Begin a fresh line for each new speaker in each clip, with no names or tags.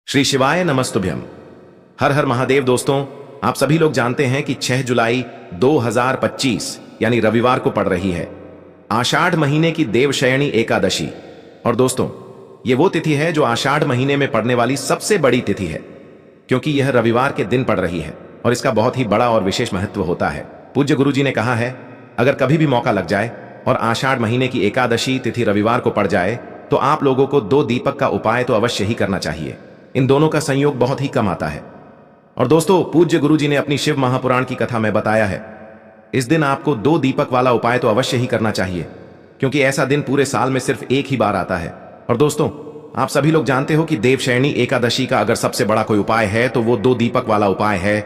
श्री शिवाय नमस्तुभ्यम। हर हर महादेव। दोस्तों, आप सभी लोग जानते हैं कि 6 जुलाई 2025 यानी रविवार को पड़ रही है आषाढ़ महीने की देवशयनी एकादशी। और दोस्तों, ये वो तिथि है जो आषाढ़ महीने में पड़ने वाली सबसे बड़ी तिथि है, क्योंकि यह रविवार के दिन पड़ रही है और इसका बहुत ही बड़ा और विशेष महत्व होता है। पूज्य गुरु जी ने कहा है, अगर कभी भी मौका लग जाए और आषाढ़ महीने की एकादशी तिथि रविवार को पड़ जाए तो आप लोगों को 2 दीपक का उपाय तो अवश्य ही करना चाहिए। इन दोनों का संयोग बहुत ही कम आता है। और दोस्तों, पूज्य गुरु जी ने अपनी शिव महापुराण की कथा में बताया है, इस दिन आपको 2 दीपक वाला उपाय तो अवश्य ही करना चाहिए, क्योंकि ऐसा दिन पूरे साल में सिर्फ एक ही बार आता है। और दोस्तों, आप सभी लोग जानते हो कि देवशयनी एकादशी का अगर सबसे बड़ा कोई उपाय है तो वो 2 दीपक वाला उपाय है।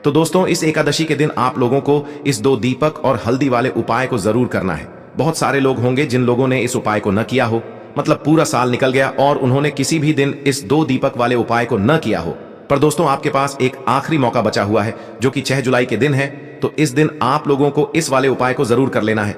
तो दोस्तों, इस एकादशी के दिन आप लोगों को इस 2 दीपक और हल्दी वाले उपाय को जरूर करना है। बहुत सारे लोग होंगे जिन लोगों ने इस उपाय को न किया हो, मतलब पूरा साल निकल गया और उन्होंने किसी भी दिन इस 2 दीपक वाले उपाय को न किया हो। पर दोस्तों, आपके पास एक आखिरी मौका बचा हुआ है, जो कि 6 जुलाई के दिन है। तो इस दिन आप लोगों को इस वाले उपाय को जरूर कर लेना है।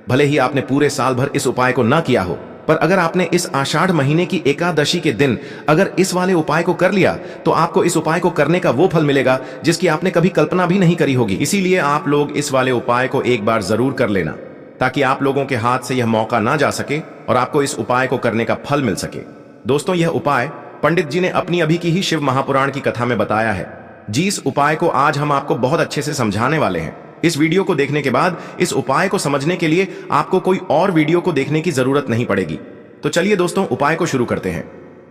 भले ही आपने पूरे साल भर इस उपाय को न किया हो, पर अगर आपने इस आषाढ़ महीने की एकादशी के दिन अगर इस वाले उपाय को कर लिया तो आपको इस उपाय को करने का वो फल मिलेगा जिसकी आपने कभी कल्पना भी नहीं करी होगी। इसीलिए आप लोग इस वाले उपाय को एक बार जरूर कर लेना, ताकि आप लोगों के हाथ से यह मौका ना जा सके और आपको इस उपाय को करने का फल मिल सके। दोस्तों, यह उपाय पंडित जी ने अपनी अभी की ही शिव महापुराण की कथा में बताया है। जिस उपाय को आज हम आपको बहुत अच्छे से समझाने वाले हैं। इस वीडियो को देखने के बाद इस उपाय को समझने के लिए आपको कोई और वीडियो को देखने की जरूरत नहीं पड़ेगी। तो चलिए दोस्तों, उपाय को शुरू करते हैं।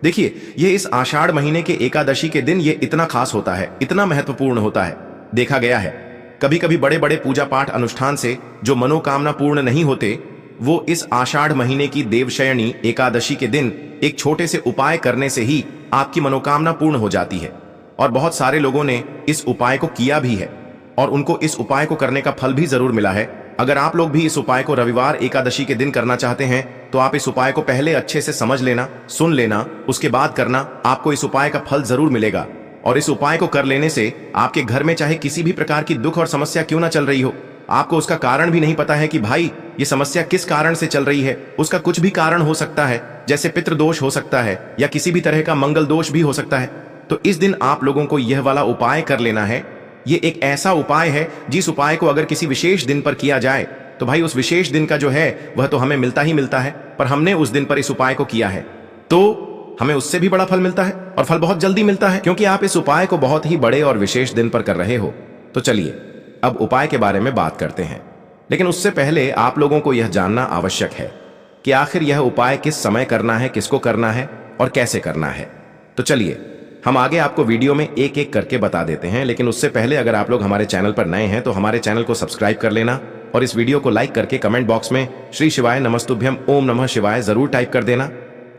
देखिए, ये इस आषाढ़ महीने के एकादशी के दिन ये इतना खास होता है, इतना महत्वपूर्ण होता है। देखा गया है, कभी कभी बड़े बड़े पूजा पाठ अनुष्ठान से जो मनोकामना पूर्ण नहीं होते, वो इस आषाढ़ महीने की देवशयनी एकादशी के दिन एक छोटे से उपाय करने से ही आपकी मनोकामना पूर्ण हो जाती है। और बहुत सारे लोगों ने इस उपाय को किया भी है और उनको इस उपाय को करने का फल भी जरूर मिला है। अगर आप लोग भी इस उपाय को रविवार एकादशी के दिन करना चाहते हैं तो आप इस उपाय को पहले अच्छे से समझ लेना, सुन लेना, उसके बाद करना। आपको इस उपाय का फल जरूर मिलेगा। और इस उपाय को कर लेने से आपके घर में चाहे किसी भी प्रकार की दुख और समस्या क्यों ना चल रही हो, आपको उसका कारण भी नहीं पता है कि भाई ये समस्या किस कारण से चल रही है, उसका कुछ भी कारण हो सकता है, जैसे पितृदोष हो सकता है या किसी भी तरह का मंगल दोष भी हो सकता है। तो इस दिन आप लोगों को यह वाला उपाय कर लेना है। ये एक ऐसा उपाय है जिस उपाय को अगर किसी विशेष दिन पर किया जाए तो भाई उस विशेष दिन का जो है वह तो हमें मिलता ही मिलता है, पर हमने उस दिन पर इस उपाय को किया है तो हमें उससे भी बड़ा फल मिलता है, और फल बहुत जल्दी मिलता है, क्योंकि आप इस उपाय को बहुत ही बड़े और विशेष दिन पर कर रहे हो। तो चलिए अब उपाय के बारे में बात करते हैं। लेकिन उससे पहले आप लोगों को यह जानना आवश्यक है कि आखिर यह उपाय किस समय करना है, किसको करना है और कैसे करना है। तो चलिए हम आगे आपको वीडियो में एक एक करके बता देते हैं। लेकिन उससे पहले अगर आप लोग हमारे चैनल पर नए हैं तो हमारे चैनल को सब्सक्राइब कर लेना और इस वीडियो को लाइक करके कमेंट बॉक्स में श्री शिवाय नमस्तुभ्यम ओम नमः शिवाय जरूर टाइप कर देना।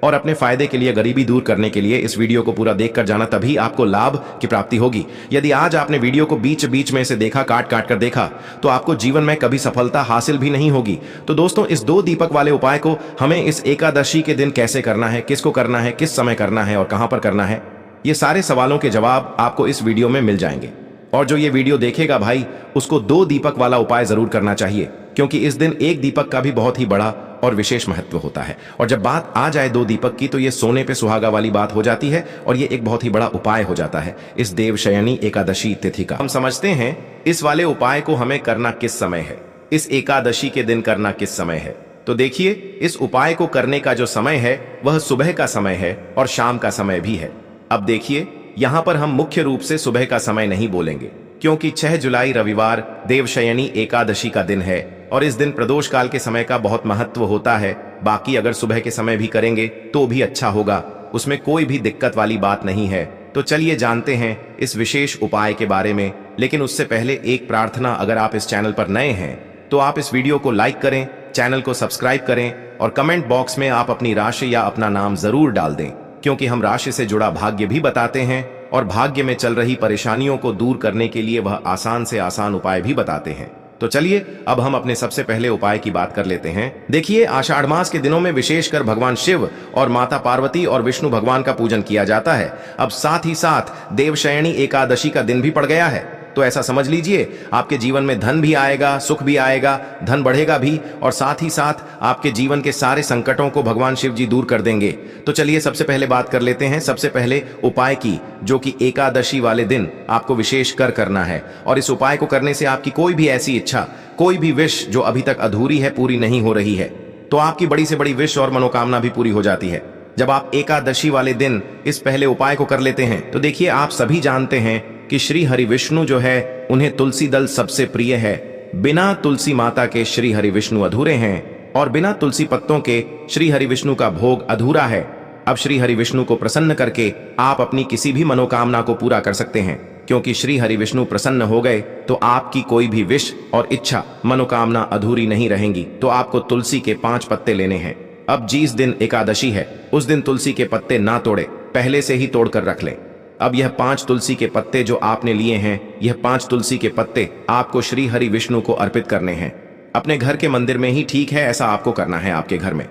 और अपने फायदे के लिए, गरीबी दूर करने के लिए इस वीडियो को पूरा देखकर जाना, तभी आपको लाभ की प्राप्ति होगी। यदि आज आपने वीडियो को बीच बीच में से देखा, काट काट कर देखा, तो आपको जीवन में कभी सफलता हासिल भी नहीं होगी। तो दोस्तों, इस 2 दीपक वाले उपाय को हमें इस एकादशी के दिन कैसे करना है, किसको करना है, किस समय करना है और कहां पर करना है, ये सारे सवालों के जवाब आपको इस वीडियो में मिल जाएंगे। और जो ये वीडियो देखेगा भाई, उसको 2 दीपक वाला उपाय जरूर करना चाहिए, क्योंकि इस दिन 1 दीपक का भी बहुत ही बड़ा और विशेष महत्व होता है। और जब बात आ जाए 2 दीपक की तो ये सोने पे सुहागा वाली बात हो जाती है और ये एक बहुत ही बड़ा उपाय हो जाता है इस देवशयनी एकादशी तिथि का। हम समझते हैं इस वाले उपाय को हमें करना किस समय है, इस एकादशी के दिन करना किस समय है। तो देखिए, इस उपाय को करने का जो समय है वह सुबह का समय है और शाम का समय भी है। अब देखिए, यहाँ पर हम मुख्य रूप से सुबह का समय नहीं बोलेंगे, क्योंकि 6 जुलाई रविवार देवशयनी एकादशी का दिन है और इस दिन प्रदोष काल के समय का बहुत महत्व होता है। बाकी अगर सुबह के समय भी करेंगे तो भी अच्छा होगा, उसमें कोई भी दिक्कत वाली बात नहीं है। तो चलिए जानते हैं इस विशेष उपाय के बारे में। लेकिन उससे पहले एक प्रार्थना, अगर आप इस चैनल पर नए हैं तो आप इस वीडियो को लाइक करें, चैनल को सब्सक्राइब करें और कमेंट बॉक्स में आप अपनी राशि या अपना नाम जरूर डाल दें, क्योंकि हम राशि से जुड़ा भाग्य भी बताते हैं और भाग्य में चल रही परेशानियों को दूर करने के लिए वह आसान से आसान उपाय भी बताते हैं। तो चलिए अब हम अपने सबसे पहले उपाय की बात कर लेते हैं। देखिए, आषाढ़ मास के दिनों में विशेषकर भगवान शिव और माता पार्वती और विष्णु भगवान का पूजन किया जाता है। अब साथ ही साथ देवशयनी एकादशी का दिन भी पड़ गया है, तो ऐसा समझ लीजिए आपके जीवन में धन भी आएगा, सुख भी आएगा, धन बढ़ेगा भी, और साथ ही साथ आपके जीवन के सारे संकटों को भगवान शिव जी दूर कर देंगे। तो चलिए सबसे पहले बात कर लेते हैं सबसे पहले उपाय की, जो कि एकादशी वाले दिन आपको विशेष कर करना है। और इस उपाय को करने से आपकी कोई भी ऐसी इच्छा, कोई भी विश जो अभी तक अधूरी है, पूरी नहीं हो रही है, तो आपकी बड़ी से बड़ी विश और मनोकामना भी पूरी हो जाती है जब आप एकादशी वाले दिन इस पहले उपाय को कर लेते हैं। तो देखिए, आप सभी जानते हैं कि श्री हरि विष्णु जो है, उन्हें तुलसी दल सबसे प्रिय है। बिना तुलसी माता के श्री हरि विष्णु अधूरे हैं और बिना तुलसी पत्तों के श्री हरि विष्णु का भोग अधूरा है। अब श्री हरि विष्णु को प्रसन्न करके आप अपनी किसी भी मनोकामना को पूरा कर सकते हैं, क्योंकि श्री हरि विष्णु प्रसन्न हो गए तो आपकी कोई भी विश और इच्छा, मनोकामना अधूरी नहीं रहेंगी। तो आपको तुलसी के 5 पत्ते लेने हैं। अब जिस दिन एकादशी है उस दिन तुलसी के पत्ते ना तोड़े, पहले से ही तोड़कर रख लें। अब यह 5 तुलसी के पत्ते जो आपने लिए हैं, यह 5 तुलसी के पत्ते आपको श्री हरि विष्णु को अर्पित करने हैं। अपने घर के मंदिर में ही ठीक है, ऐसा आपको करना है। आपके घर में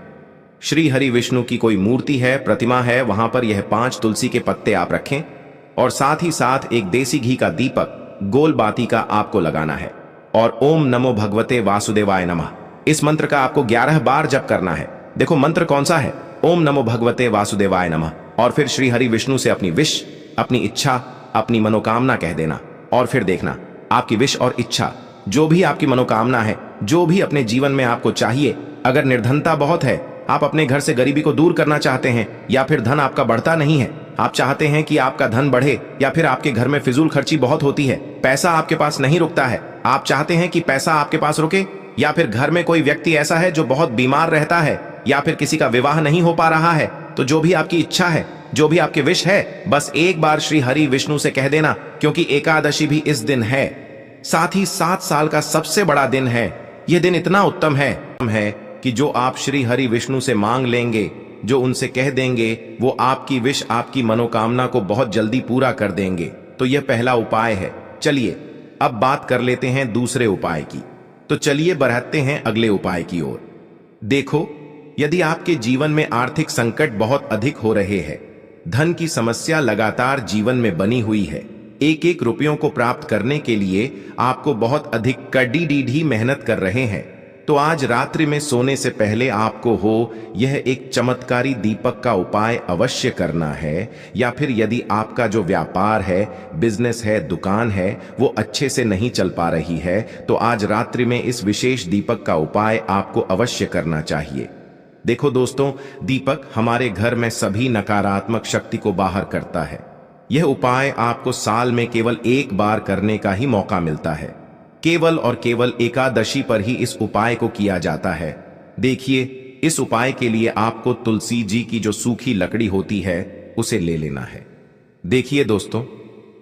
श्री हरि विष्णु की कोई मूर्ति है, प्रतिमा है, वहां पर यह 5 तुलसी के पत्ते आप रखें और साथ ही साथ एक देसी घी का दीपक गोल बाती का आपको लगाना है और ओम नमो भगवते वासुदेवाय नमः इस मंत्र का आपको 11 बार जप करना है। देखो मंत्र कौन सा है, ओम नमो भगवते वासुदेवाय नमः। और फिर श्री हरि विष्णु से अपनी विश, अपनी इच्छा, अपनी मनोकामना कह देना और फिर देखना आपकी विश और इच्छा, जो भी आपकी मनोकामना है, जो भी अपने जीवन में आपको चाहिए। अगर निर्धनता बहुत है, आप अपने घर से गरीबी को दूर करना चाहते हैं, या फिर धन आपका बढ़ता नहीं है, आप चाहते हैं कि आपका धन बढ़े, या फिर आपके घर में फिजूल खर्ची बहुत होती है, पैसा आपके पास नहीं रुकता है, आप चाहते हैं कि पैसा आपके पास रुके, या फिर घर में कोई व्यक्ति ऐसा है जो बहुत बीमार रहता है, या फिर किसी का विवाह नहीं हो पा रहा है, तो जो भी आपकी इच्छा है, जो भी आपके विश है, बस एक बार श्री हरि विष्णु से कह देना, क्योंकि एकादशी भी इस दिन है। साथ ही 7 साल का सबसे बड़ा दिन है। यह दिन इतना उत्तम है कि जो आप श्री हरि विष्णु से मांग लेंगे, जो उनसे कह देंगे, वो आपकी विश, आपकी मनोकामना को बहुत जल्दी पूरा कर देंगे। तो यह पहला उपाय है। चलिए अब बात कर लेते हैं दूसरे उपाय की। तो चलिए बढ़ते हैं अगले उपाय की ओर। देखो, यदि आपके जीवन में आर्थिक संकट बहुत अधिक हो रहे हैं, धन की समस्या लगातार जीवन में बनी हुई है, एक एक रुपयों को प्राप्त करने के लिए आपको बहुत अधिक कड़ी मेहनत कर रहे हैं, तो आज रात्रि में सोने से पहले आपको यह एक चमत्कारी दीपक का उपाय अवश्य करना है। या फिर यदि आपका जो व्यापार है, बिजनेस है, दुकान है, वो अच्छे से नहीं चल पा रही है, तो आज रात्रि में इस विशेष दीपक का उपाय आपको अवश्य करना चाहिए। देखो दोस्तों, दीपक हमारे घर में सभी नकारात्मक शक्ति को बाहर करता है। यह उपाय आपको साल में केवल एक बार करने का ही मौका मिलता है। केवल और केवल एकादशी पर ही इस उपाय को किया जाता है। देखिए, इस उपाय के लिए आपको तुलसी जी की जो सूखी लकड़ी होती है उसे ले लेना है। देखिए दोस्तों,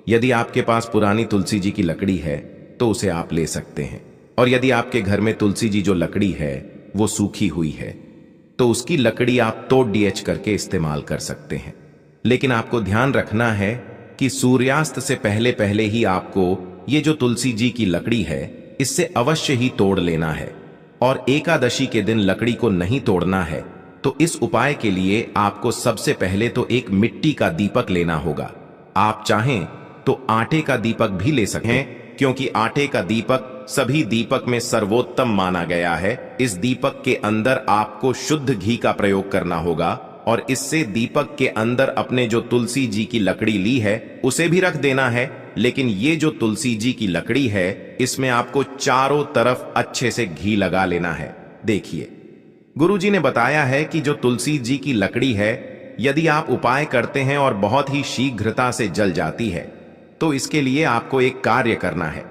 यदि आपके पास पुरानी तुलसी जी की लकड़ी है तो उसे आप ले सकते हैं, और यदि आपके घर में तुलसी जी जो लकड़ी है वो सूखी हुई है तो उसकी लकड़ी आप तोड़ डीएच करके इस्तेमाल कर सकते हैं। लेकिन आपको ध्यान रखना है कि सूर्यास्त से पहले पहले ही आपको ये जो तुलसी जी की लकड़ी है इससे अवश्य ही तोड़ लेना है, और एकादशी के दिन लकड़ी को नहीं तोड़ना है। तो इस उपाय के लिए आपको सबसे पहले तो एक मिट्टी का दीपक लेना होगा। आप चाहें तो आटे का दीपक भी ले सकते हैं, क्योंकि आटे का दीपक सभी दीपक में सर्वोत्तम माना गया है। इस दीपक के अंदर आपको शुद्ध घी का प्रयोग करना होगा, और इससे दीपक के अंदर अपने जो तुलसी जी की लकड़ी ली है उसे भी रख देना है। लेकिन ये जो तुलसी जी की लकड़ी है, इसमें आपको चारों तरफ अच्छे से घी लगा लेना है। देखिए, गुरुजी ने बताया है कि जो तुलसी जी की लकड़ी है, यदि आप उपाय करते हैं और बहुत ही शीघ्रता से जल जाती है, तो इसके लिए आपको एक कार्य करना है।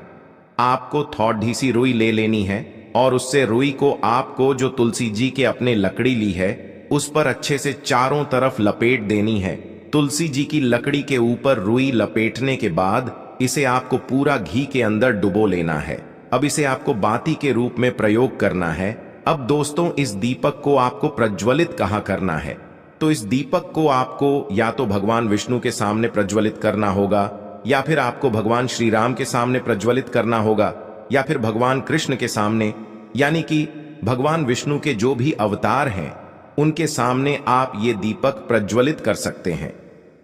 आपको थोड़ी सी रुई ले लेनी है, और उससे रुई को आपको जो तुलसी जी के अपने लकड़ी ली है उस पर अच्छे से चारों तरफ लपेट देनी है। तुलसी जी की लकड़ी के ऊपर रुई लपेटने के बाद इसे आपको पूरा घी के अंदर डुबो लेना है। अब इसे आपको बाती के रूप में प्रयोग करना है। अब दोस्तों, इस दीपक को आपको प्रज्वलित कहाँ करना है? तो इस दीपक को आपको या तो भगवान विष्णु के सामने प्रज्वलित करना होगा, या फिर आपको भगवान श्री राम के सामने प्रज्वलित करना होगा, या फिर भगवान कृष्ण के सामने, यानी कि भगवान विष्णु के जो भी अवतार हैं उनके सामने आप ये दीपक प्रज्वलित कर सकते हैं।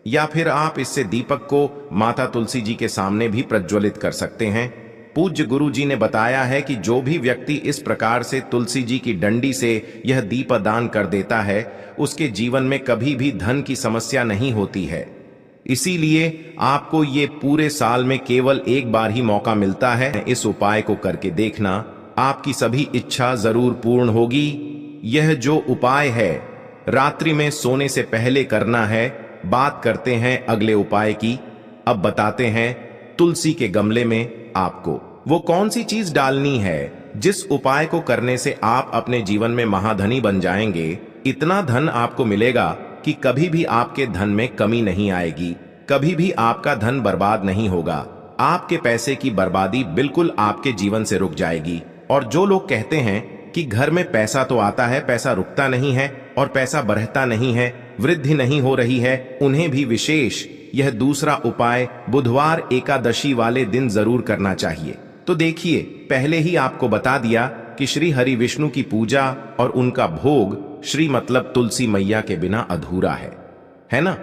या फिर आप इससे दीपक को माता तुलसी जी के सामने भी प्रज्वलित कर सकते हैं। पूज्य गुरु जी ने बताया है कि जो भी व्यक्ति इस प्रकार से तुलसी जी की डंडी से यह दीपदान कर देता है, उसके जीवन में कभी भी धन की समस्या नहीं होती है। इसीलिए आपको ये पूरे साल में केवल एक बार ही मौका मिलता है। इस उपाय को करके देखना, आपकी सभी इच्छा जरूर पूर्ण होगी। यह जो उपाय है रात्रि में सोने से पहले करना है। बात करते हैं अगले उपाय की। अब बताते हैं तुलसी के गमले में आपको वो कौन सी चीज डालनी है जिस उपाय को करने से आप अपने जीवन में महाधनी बन जाएंगे। इतना धन आपको मिलेगा कि कभी भी आपके धन में कमी नहीं आएगी, कभी भी आपका धन बर्बाद नहीं होगा। आपके पैसे की बर्बादी बिल्कुल आपके जीवन से रुक जाएगी। और जो लोग कहते हैं कि घर में पैसा तो आता है, पैसा रुकता नहीं है और पैसा बढ़ता नहीं है, वृद्धि नहीं हो रही है, उन्हें भी विशेष यह दूसरा उपाय बुधवार एकादशी वाले दिन जरूर करना चाहिए। तो देखिए, पहले ही आपको बता दिया कि श्री हरि विष्णु की पूजा और उनका भोग श्री मतलब तुलसी मैया के बिना अधूरा है ना।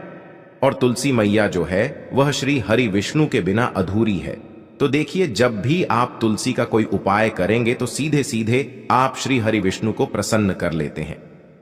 और तुलसी मैया जो है वह श्री हरि विष्णु के बिना अधूरी है। तो देखिए, जब भी आप तुलसी का कोई उपाय करेंगे तो सीधे सीधे आप श्री हरि विष्णु को प्रसन्न कर लेते हैं।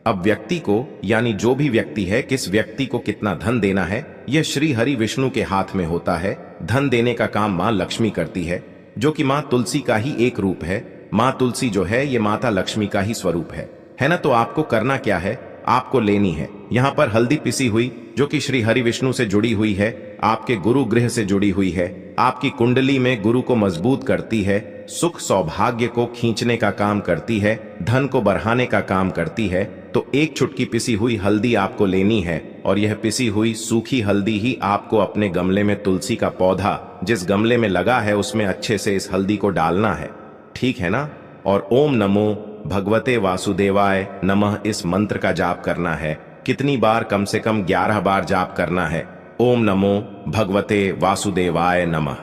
अब व्यक्ति को, यानी जो भी व्यक्ति है, किस व्यक्ति को कितना धन देना है, यह श्री हरि विष्णु के हाथ में होता है। धन देने का काम मां लक्ष्मी करती है, जो कि मां तुलसी का ही एक रूप है। मां तुलसी जो है ये माता लक्ष्मी का ही स्वरूप है ना। तो आपको करना क्या है, आपको लेनी है यहाँ पर हल्दी पिसी हुई, जो कि श्री हरि विष्णु से जुड़ी हुई है, आपके गुरु गृह से जुड़ी हुई है, आपकी कुंडली में गुरु को मजबूत करती है, सुख सौभाग्य को खींचने का काम करती है, धन को बढ़ाने का काम करती है। तो एक चुटकी पिसी हुई हल्दी आपको लेनी है और यह पिसी हुई सूखी हल्दी ही आपको अपने गमले में, तुलसी का पौधा जिस गमले में लगा है उसमें अच्छे से इस हल्दी को डालना है, ठीक है ना। और ओम नमो भगवते वासुदेवाय नमः इस मंत्र का जाप करना है। कितनी बार? कम से कम 11 बार जाप करना है। ओम नमो भगवते वासुदेवाय नमः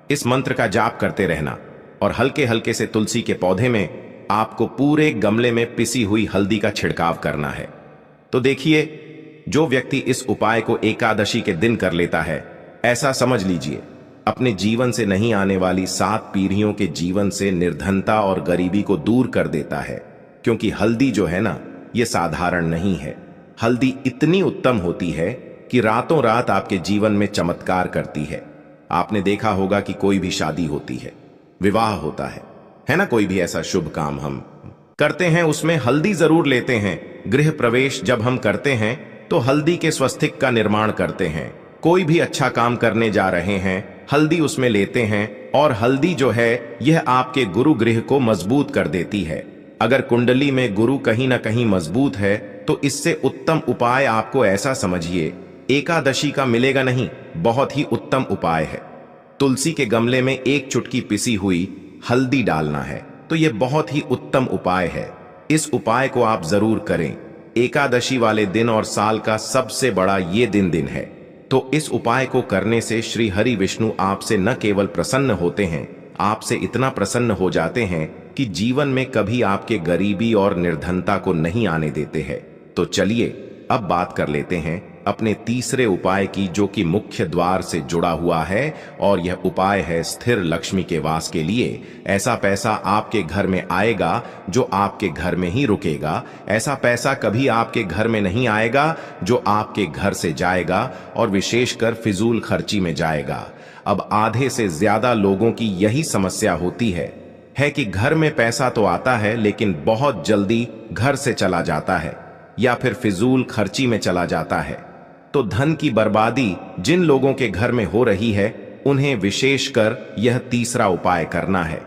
इस मंत्र का जाप करते रहना और हल्के हल्के से तुलसी के पौधे में आपको पूरे गमले में पिसी हुई हल्दी का छिड़काव करना है। तो देखिए, जो व्यक्ति इस उपाय को एकादशी के दिन कर लेता है, ऐसा समझ लीजिए अपने जीवन से नहीं आने वाली 7 पीढ़ियों के जीवन से निर्धनता और गरीबी को दूर कर देता है। क्योंकि हल्दी जो है ना, ये साधारण नहीं है। हल्दी इतनी उत्तम होती है कि रातों रात आपके जीवन में चमत्कार करती है। आपने देखा होगा कि कोई भी शादी होती है, विवाह होता है ना, कोई भी ऐसा शुभ काम हम करते हैं उसमें हल्दी जरूर लेते हैं। गृह प्रवेश जब हम करते हैं तो हल्दी के स्वस्तिक का निर्माण करते हैं। कोई भी अच्छा काम करने जा रहे हैं, हल्दी उसमें लेते हैं। और हल्दी जो है यह आपके गुरु गृह को मजबूत कर देती है। अगर कुंडली में गुरु कहीं ना कहीं मजबूत है तो इससे उत्तम उपाय आपको ऐसा समझिए एकादशी का मिलेगा नहीं, बहुत ही उत्तम उपाय है। तुलसी के गमले में एक चुटकी पिसी हुई हल्दी डालना है, तो यह बहुत ही उत्तम उपाय है। इस उपाय को आप जरूर करें। एकादशी वाले दिन और साल का सबसे बड़ा ये दिन है। तो इस उपाय को करने से श्री हरि विष्णु आपसे न केवल प्रसन्न होते हैं, आपसे इतना प्रसन्न हो जाते हैं कि जीवन में कभी आपके गरीबी और निर्धनता को नहीं आने देते हैं। तो चलिए अब बात कर लेते हैं अपने तीसरे उपाय की, जो कि मुख्य द्वार से जुड़ा हुआ है। और यह उपाय है स्थिर लक्ष्मी के वास के लिए। ऐसा पैसा आपके घर में आएगा जो आपके घर में ही रुकेगा। ऐसा पैसा कभी आपके घर में नहीं आएगा जो आपके घर से जाएगा और विशेषकर फिजूल खर्ची में जाएगा। अब आधे से ज्यादा लोगों की यही समस्या होती है कि घर में पैसा तो आता है लेकिन बहुत जल्दी घर से चला जाता है या फिर फिजूल खर्ची में चला जाता है। तो धन की बर्बादी जिन लोगों के घर में हो रही है उन्हें विशेषकर यह तीसरा उपाय करना है।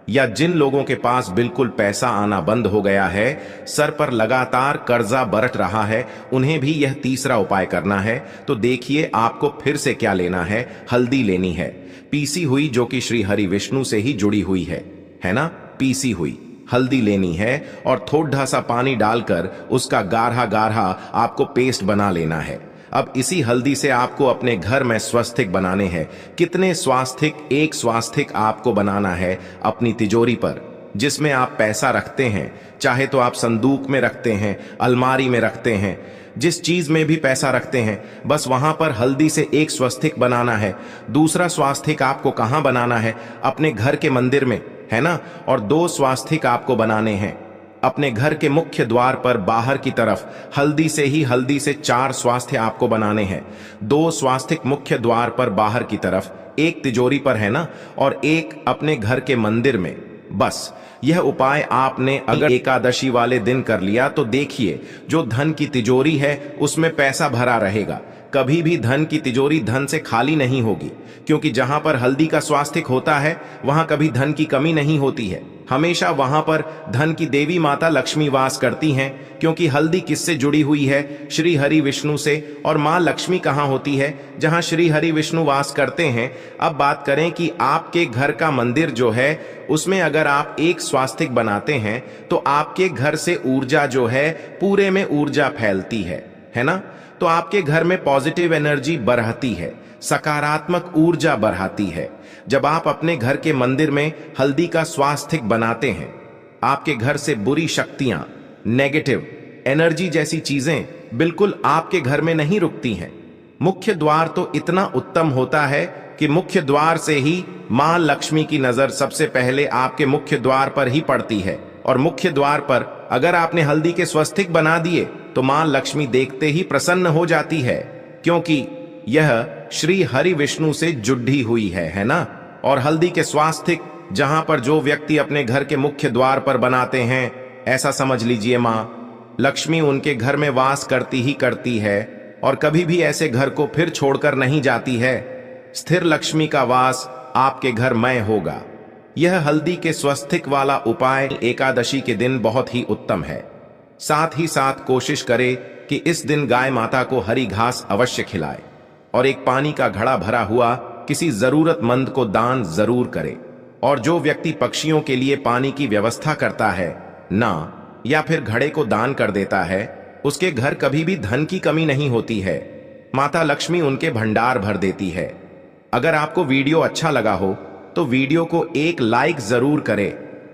या जिन लोगों के पास बिल्कुल पैसा आना बंद हो गया है, सर पर लगातार कर्जा बरत रहा है, उन्हें भी यह तीसरा उपाय करना है। तो देखिए आपको फिर से क्या लेना है, हल्दी लेनी है पीसी हुई, जो कि श्री हरि विष्णु से ही जुड़ी हुई है ना। पीसी हुई हल्दी लेनी है और थोड़ा सा पानी डालकर उसका गाढ़ा गाढ़ा आपको पेस्ट बना लेना है। अब इसी हल्दी से आपको अपने घर में स्वास्तिक बनाने हैं। कितने स्वास्तिक? एक स्वास्तिक आपको बनाना है अपनी तिजोरी पर। जिसमें आप पैसा रखते हैं, चाहे तो आप संदूक में रखते हैं, अलमारी में रखते हैं, जिस चीज में भी पैसा रखते हैं, बस वहां पर हल्दी से एक स्वास्तिक बनाना है। दूसरा स्वास्तिक आपको कहां बनाना है? अपने घर के मंदिर में, है ना। और 2 स्वास्तिक आपको बनाने हैं अपने घर के मुख्य द्वार पर बाहर की तरफ। हल्दी से 4 स्वास्तिक आपको बनाने हैं। 2 स्वास्तिक मुख्य द्वार पर बाहर की तरफ, एक तिजोरी पर, है ना, और एक अपने घर के मंदिर में। बस यह उपाय आपने अगर एकादशी वाले दिन कर लिया तो देखिए, जो धन की तिजोरी है उसमें पैसा भरा रहेगा। कभी भी धन की तिजोरी धन से खाली नहीं होगी, क्योंकि जहां पर हल्दी का स्वास्तिक होता है वहां कभी धन की कमी नहीं होती है। हमेशा वहां पर धन की देवी माता लक्ष्मी वास करती हैं, क्योंकि हल्दी किससे जुड़ी हुई है? श्री हरि विष्णु से। और मां लक्ष्मी कहां होती है? जहां श्री हरि विष्णु वास करते हैं। अब बात करें कि आपके घर का मंदिर जो है उसमें अगर आप एक स्वास्तिक बनाते हैं तो आपके घर से ऊर्जा जो है, पूरे में ऊर्जा फैलती है ना। तो आपके घर में पॉजिटिव एनर्जी बढ़ती है, सकारात्मक ऊर्जा बढ़ाती है। जब आप अपने घर के मंदिर में हल्दी का स्वास्तिक बनाते हैं, आपके घर से बुरी शक्तियां, नेगेटिव एनर्जी जैसी चीजें बिल्कुल आपके घर में नहीं रुकती हैं। मुख्य द्वार तो इतना उत्तम होता है कि मुख्य द्वार से ही मां लक्ष्मी की नजर सबसे पहले आपके मुख्य द्वार पर ही पड़ती है। और मुख्य द्वार पर अगर आपने हल्दी के स्वास्तिक बना दिए तो मां लक्ष्मी देखते ही प्रसन्न हो जाती है, क्योंकि यह श्री हरि विष्णु से जुड़ी हुई है ना। और हल्दी के स्वास्तिक जहां पर जो व्यक्ति अपने घर के मुख्य द्वार पर बनाते हैं, ऐसा समझ लीजिए मां लक्ष्मी उनके घर में वास करती ही करती है और कभी भी ऐसे घर को फिर छोड़कर नहीं जाती है। स्थिर लक्ष्मी का वास आपके घर में होगा। यह हल्दी के स्वास्तिक वाला उपाय एकादशी के दिन बहुत ही उत्तम है। साथ ही साथ कोशिश करें कि इस दिन गाय माता को हरी घास अवश्य खिलाए और एक पानी का घड़ा भरा हुआ किसी जरूरतमंद को दान जरूर करे। और जो व्यक्ति पक्षियों के लिए पानी की व्यवस्था करता है ना, या फिर घड़े को दान कर देता है, उसके घर कभी भी धन की कमी नहीं होती है। माता लक्ष्मी उनके भंडार भर देती है। अगर आपको वीडियो अच्छा लगा हो तो वीडियो को एक लाइक जरूर करें।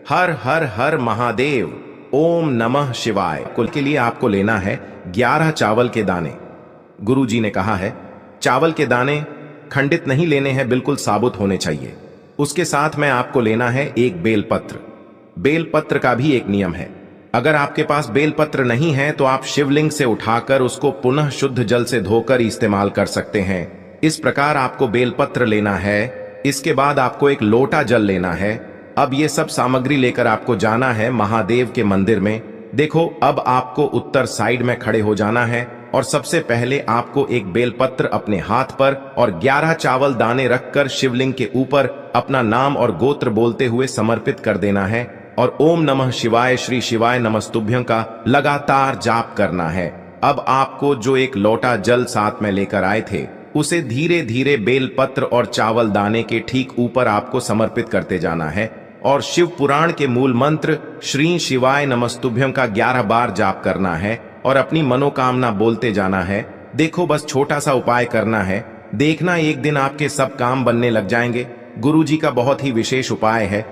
हर हर हर महादेव, ओम नमः शिवाय। कुल के लिए आपको लेना है 11 चावल के दाने। गुरुजी ने कहा है चावल के दाने खंडित नहीं लेने हैं, बिल्कुल साबुत होने चाहिए। उसके साथ में आपको लेना है एक बेलपत्र। बेलपत्र का भी एक नियम है, अगर आपके पास बेलपत्र नहीं है तो आप शिवलिंग से उठाकर उसको पुनः शुद्ध जल से धोकर इस्तेमाल कर सकते हैं। इस प्रकार आपको बेलपत्र लेना है। इसके बाद आपको एक लोटा जल लेना है। अब ये सब सामग्री लेकर आपको जाना है महादेव के मंदिर में। देखो, अब आपको उत्तर साइड में खड़े हो जाना है और सबसे पहले आपको एक बेलपत्र अपने हाथ पर और 11 चावल दाने रखकर शिवलिंग के ऊपर अपना नाम और गोत्र बोलते हुए समर्पित कर देना है और ओम नमः शिवाय, श्री शिवाय नमस्तुभ्यं का लगातार जाप करना है। अब आपको जो एक लोटा जल साथ में लेकर आए थे उसे धीरे धीरे बेलपत्र और चावल दाने के ठीक ऊपर आपको समर्पित करते जाना है और शिव पुराण के मूल मंत्र श्री शिवाय नमस्तुभ्यं का 11 बार जाप करना है और अपनी मनोकामना बोलते जाना है। देखो, बस छोटा सा उपाय करना है, देखना एक दिन आपके सब काम बनने लग जाएंगे। गुरुजी का बहुत ही विशेष उपाय है।